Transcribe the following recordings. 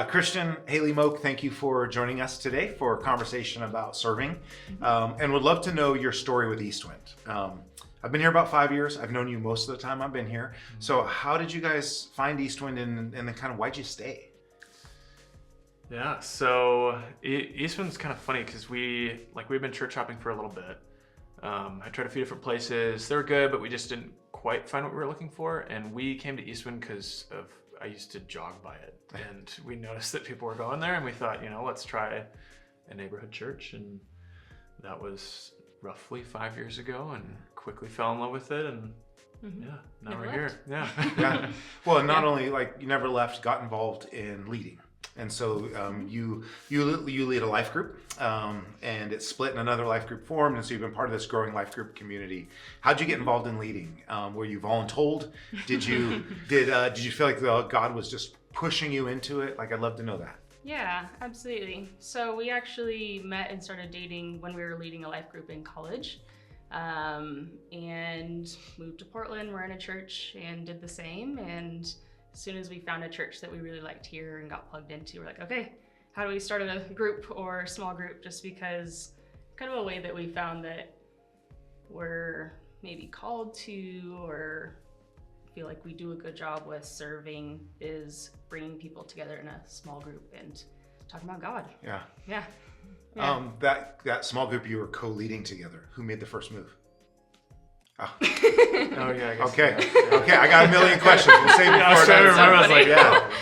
Christian, Haley, Moak, thank you for joining us today for a conversation about serving, and would love to know your story with Eastwind. I've been here about 5 years. I've known you most of the time I've been here. So how did you guys find Eastwind, and then kind of why'd you stay? Yeah, so Eastwind's kind of funny because we've been church hopping for a little bit. I tried a few different places. They were good, but we just didn't quite find what we were looking for. And we came to Eastwind because I used to jog by it, and we noticed that people were going there, and we thought, let's try a neighborhood church. And that was roughly 5 years ago, and quickly fell in love with it. And now Never we're left. here. Yeah. Well, not only you never left, got involved in leading. And so you lead a life group, and it's split in another life group formed, and so you've been part of this growing life group community. How'd you get involved in leading? Were you voluntold? Did you feel like God was just pushing you into it? I'd love to know that. Yeah, absolutely. So we actually met and started dating when we were leading a life group in college, and moved to Portland. We're in a church and did the same. And as soon as we found a church that we really liked here and got plugged into, we're like, okay, how do we start a group or a small group? Just because kind of a way that we found that we're maybe called to or feel like we do a good job with serving is bringing people together in a small group and talking about God. Yeah. Yeah. That small group you were co-leading together, who made the first move? Oh. Oh yeah. I guess, Okay. Yeah. Okay. I got a million questions. We'll save it I was for trying to another remember. I was time. like,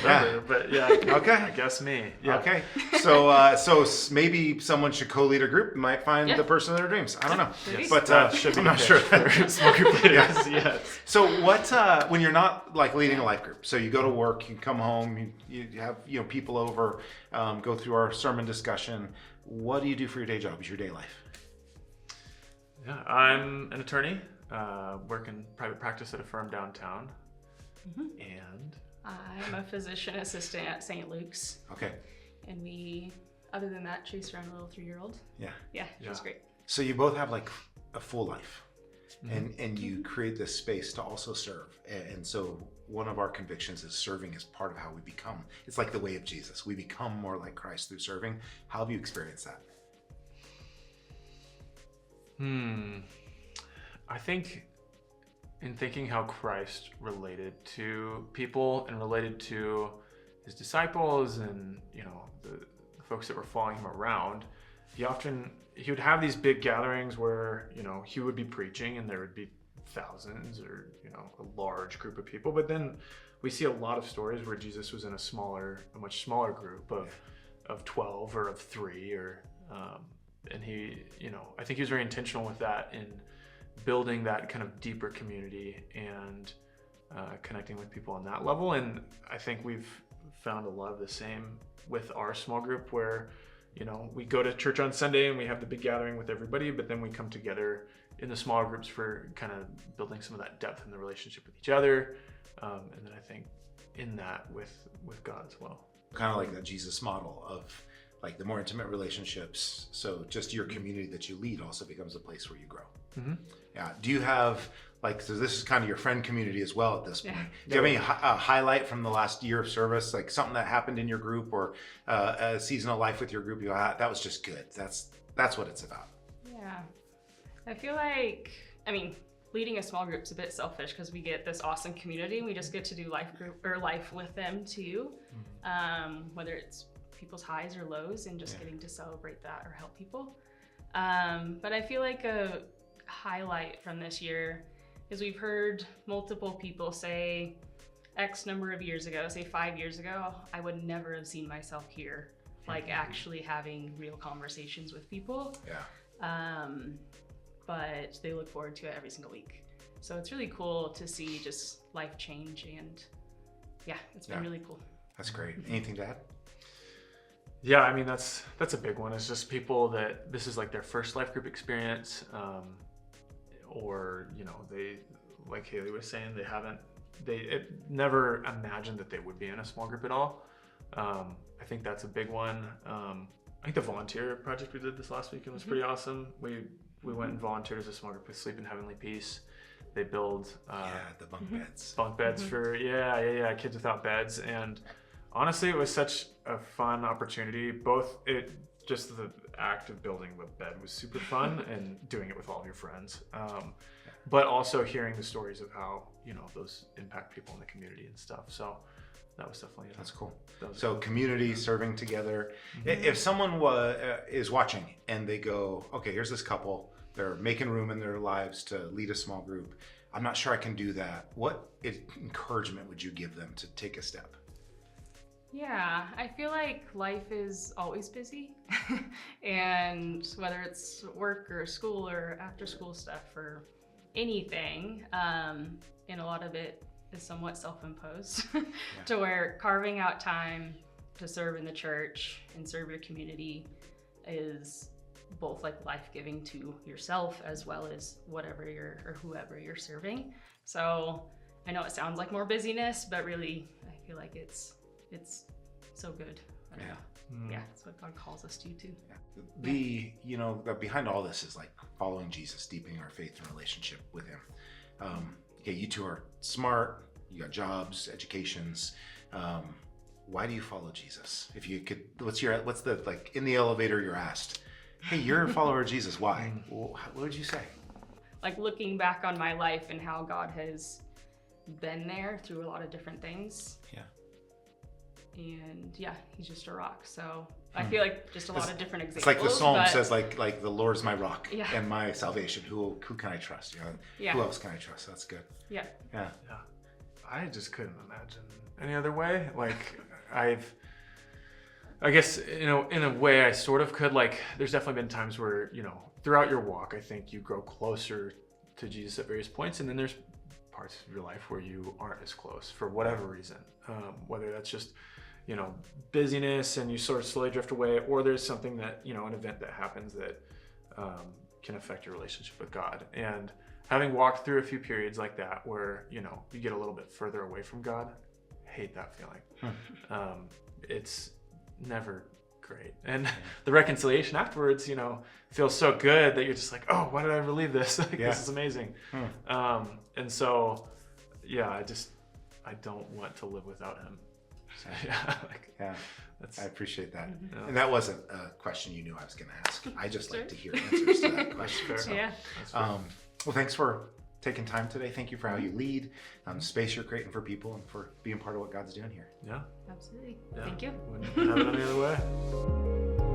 Yeah. but yeah. Okay. I guess me. Yeah. Okay. So maybe someone should co-lead a group and might find the person of their dreams. I don't know. Yes. But Should be I'm not sure. for small group leaders. Yes. So what when you're not leading a life group, so you go to work, you come home, you have people over, go through our sermon discussion. What do you do for your day job? Is your day life? Yeah, I'm an attorney. Work in private practice at a firm downtown, and I'm a physician assistant at St. Luke's. Okay. And we, other than that, chase around a little 3-year-old. Yeah. Yeah, she's great. So you both have a full life, and you create this space to also serve. And so one of our convictions is serving is part of how we become. It's like the way of Jesus. We become more like Christ through serving. How have you experienced that? I think in thinking how Christ related to people and related to his disciples and the folks that were following him around, he would have these big gatherings where he would be preaching and there would be thousands or a large group of people. But then we see a lot of stories where Jesus was in a much smaller group of 12 or of 3 and he I think he was very intentional with that in building that kind of deeper community and connecting with people on that level. And I think we've found a lot of the same with our small group where we go to church on Sunday and we have the big gathering with everybody, but then we come together in the smaller groups for kind of building some of that depth in the relationship with each other, and then I think in that with God as well. Kind of like that Jesus model of the more intimate relationships. So just your community that you lead also becomes a place where you grow. Yeah. Do you have so this is kind of your friend community as well at this point. Do you have any highlight from the last year of service, something that happened in your group or a season of life with your group? That was just good. That's what it's about. Yeah. I feel leading a small group is a bit selfish because we get this awesome community and we just get to do life with them too. Whether it's people's highs or lows and just getting to celebrate that or help people. But I feel like a highlight from this year is we've heard multiple people say X number of years ago, say 5 years ago, I would never have seen myself here, actually having real conversations with people. Yeah. But they look forward to it every single week. So it's really cool to see just life change, and it's been really cool. That's great. Anything to add? Yeah, that's a big one. It's just people that this is their first life group experience, or they, like Haley was saying, they never imagined that they would be in a small group at all. I think that's a big one. I think the volunteer project we did this last weekend was pretty awesome. We went and volunteered as a small group with Sleep in Heavenly Peace. They build the bunk beds. Bunk beds for kids without beds, and honestly, it was such a fun opportunity. Just the act of building the bed was super fun and doing it with all of your friends. But also hearing the stories of how, those impact people in the community and stuff. So that was definitely That's cool. So community serving together. If someone is watching and they go, okay, here's this couple, they're making room in their lives to lead a small group. I'm not sure I can do that. What encouragement would you give them to take a step? Yeah, I feel like life is always busy. And whether it's work or school or after school stuff or anything, and a lot of it is somewhat self-imposed to where carving out time to serve in the church and serve your community is both like life-giving to yourself as well as whoever you're serving. So I know it sounds like more busyness, but really I feel like it's so good. Yeah, that's what God calls us to too. Behind all this is like following Jesus, deepening our faith and relationship with him. You two are smart, you got jobs, educations. Why do you follow Jesus? If you could, what's the, like in the elevator you're asked, hey, you're a follower of Jesus, why? What would you say? Like looking back on my life and how God has been there through a lot of different things. Yeah. And he's just a rock. So I feel like just a lot of different examples. It's like the Psalm says, like the Lord is my rock and my salvation. Who can I trust? Who else can I trust? That's good. Yeah. I just couldn't imagine any other way. Like I guess, in a way I sort of could, like, there's definitely been times where, throughout your walk, I think you grow closer to Jesus at various points. And then there's parts of your life where you aren't as close for whatever reason. Whether that's just, busyness and you sort of slowly drift away, or there's something that, an event that happens that can affect your relationship with God. And having walked through a few periods like that where, you get a little bit further away from God, I hate that feeling. It's never great. And the reconciliation afterwards, feels so good that you're just like, oh, why did I ever leave this? This is amazing. And so, I don't want to live without him. So, I appreciate that. And that wasn't a question you knew I was going to ask. I just like to hear answers to that question. So, well, thanks for taking time today. Thank you for how you lead, space you're creating for people, and for being part of what God's doing here. Yeah. Absolutely. Thank you. Wouldn't have it any other way.